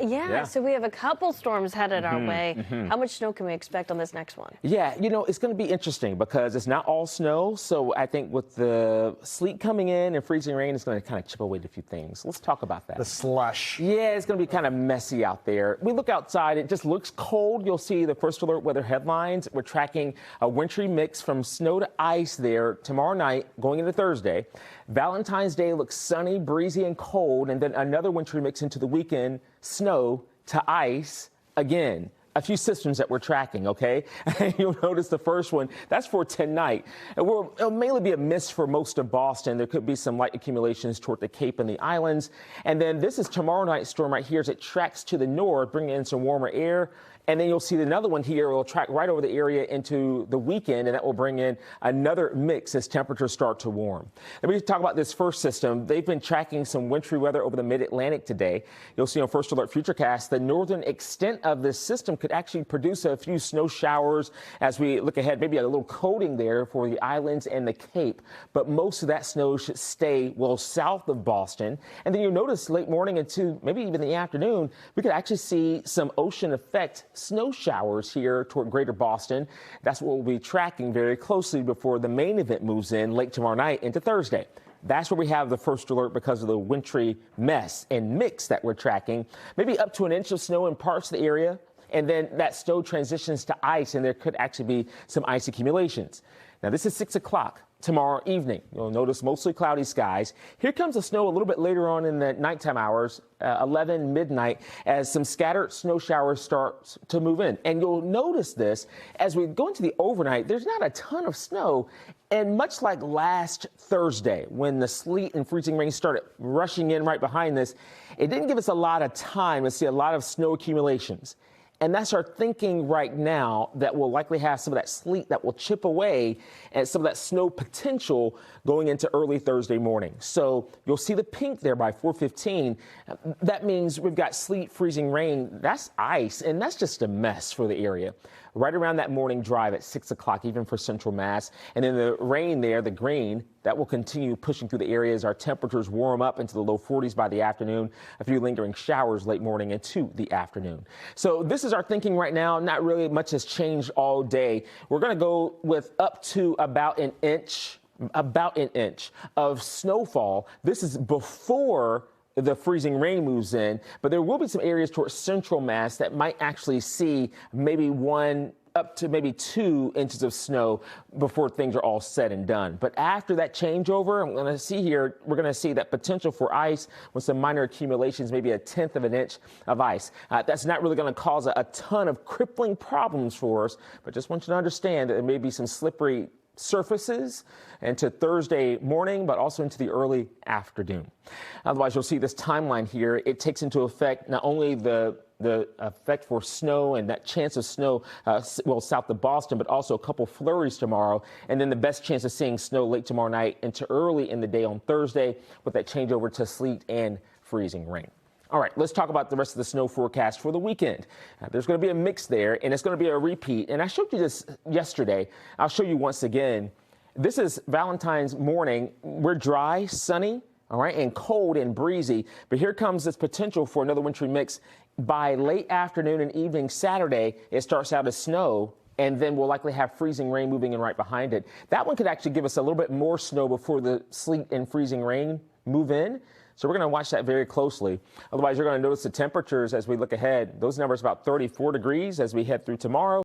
Yeah, so we have a couple storms headed our way. How much snow can we expect on this next one? Yeah, it's going to be interesting because it's not all snow. So I think with the sleet coming in and freezing rain, it's going to kind of chip away at a few things. Let's talk about that. The slush. Yeah, it's going to be kind of messy out there. We look outside, it just looks cold. You'll see the first alert weather headlines. We're tracking a wintry mix from snow to ice there tomorrow night going into Thursday. Valentine's Day looks sunny, breezy, and cold, and then another wintry mix into the weekend. Snow to ice again. A few systems that we're tracking, okay? You'll notice the first one, that's for tonight. It'll mainly be a mist for most of Boston. There could be some light accumulations toward the Cape and the islands. And then this is tomorrow night's storm right here as it tracks to the north, bringing in some warmer air. And then you'll see another one here will track right over the area into the weekend, and that will bring in another mix as temperatures start to warm. Let me talk about this first system. They've been tracking some wintry weather over the mid-Atlantic today. You'll see on First Alert Futurecast, the northern extent of this system could actually produce a few snow showers as we look ahead, maybe a little coating there for the islands and the Cape. But most of that snow should stay well south of Boston. And then you'll notice late morning into maybe even the afternoon, we could actually see some ocean effect snow showers here toward greater Boston. That's what we'll be tracking very closely before the main event moves in late tomorrow night into Thursday. That's where we have the first alert because of the wintry mess and mix that we're tracking. Maybe up to an inch of snow in parts of the area. And then that snow transitions to ice, and there could actually be some ice accumulations. Now, this is 6 o'clock tomorrow evening. You'll notice mostly cloudy skies. Here comes the snow a little bit later on in the nighttime hours, 11 midnight, as some scattered snow showers start to move in. And you'll notice this as we go into the overnight, there's not a ton of snow. And much like last Thursday, when the sleet and freezing rain started rushing in right behind this, it didn't give us a lot of time to see a lot of snow accumulations. And that's our thinking right now, that we'll likely have some of that sleet that will chip away and some of that snow potential going into early Thursday morning. So you'll see the pink there by 4:15. That means we've got sleet, freezing rain. That's ice, and that's just a mess for the area. Right around that morning drive at 6 o'clock, even for central Mass. And then the rain there, the green, that will continue pushing through the area as our temperatures warm up into the low 40s by the afternoon. A few lingering showers late morning into the afternoon. So this is our thinking right now. Not really much has changed all day. We're going to go with up to about an inch of snowfall. This is before the freezing rain moves in, but there will be some areas towards central Mass that might actually see maybe 1 up to maybe 2 inches of snow before things are all said and done. But after that changeover, I'm going to see here, we're going to see that potential for ice with some minor accumulations, maybe 1/10 of an inch of ice. That's not really going to cause a ton of crippling problems for us, but just want you to understand that there may be some slippery surfaces into Thursday morning, but also into the early afternoon. Otherwise, you'll see this timeline here. It takes into effect not only the effect for snow and that chance of snow, south of Boston, but also a couple flurries tomorrow. And then the best chance of seeing snow late tomorrow night into early in the day on Thursday with that changeover to sleet and freezing rain. All right, let's talk about the rest of the snow forecast for the weekend. There's going to be a mix there, and it's going to be a repeat. And I showed you this yesterday. I'll show you once again. This is Valentine's morning. We're dry, sunny, all right, and cold and breezy. But here comes this potential for another wintry mix. By late afternoon and evening Saturday, it starts out as snow, and then we'll likely have freezing rain moving in right behind it. That one could actually give us a little bit more snow before the sleet and freezing rain move in. So we're going to watch that very closely. Otherwise, you're going to notice the temperatures as we look ahead. Those numbers about 34 degrees as we head through tomorrow.